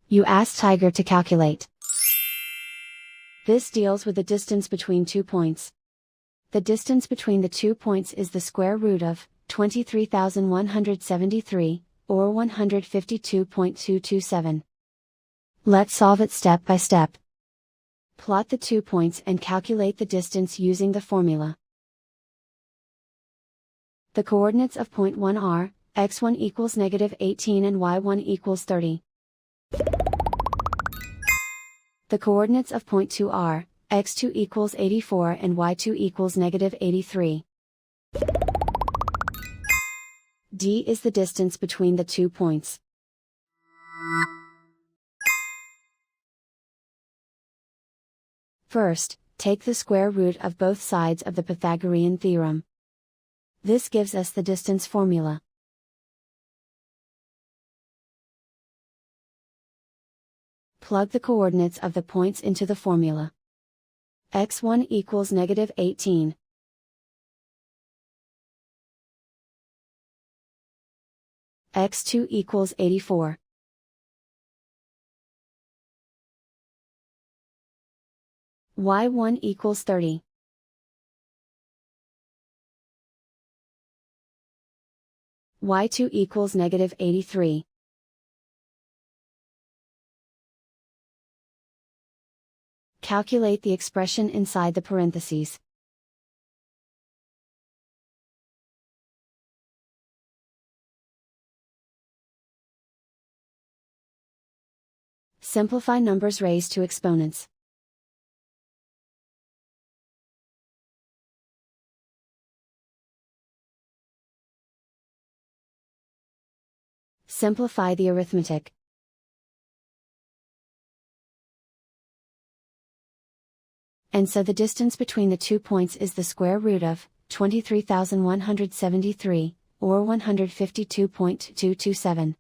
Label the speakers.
Speaker 1: You ask Tiger to calculate. This deals with the distance between 2 points. The distance between the 2 points is the square root of 23,173, or 152.227. Let's solve it step by step. Plot the 2 points and calculate the distance using the formula. The coordinates of point 1 are, x1 equals -18 and y1 equals 30. The coordinates of point 2 are, x2 equals 84 and y2 equals -83. D is the distance between the 2 points. First, take the square root of both sides of the Pythagorean theorem. This gives us the distance formula. Plug the coordinates of the points into the formula. x1 equals -18. x2 equals 84. y1 equals 30. y2 equals -83. Calculate the expression inside the parentheses. Simplify numbers raised to exponents. Simplify the arithmetic. And so the distance between the 2 points is the square root of 23,173, or 152.227.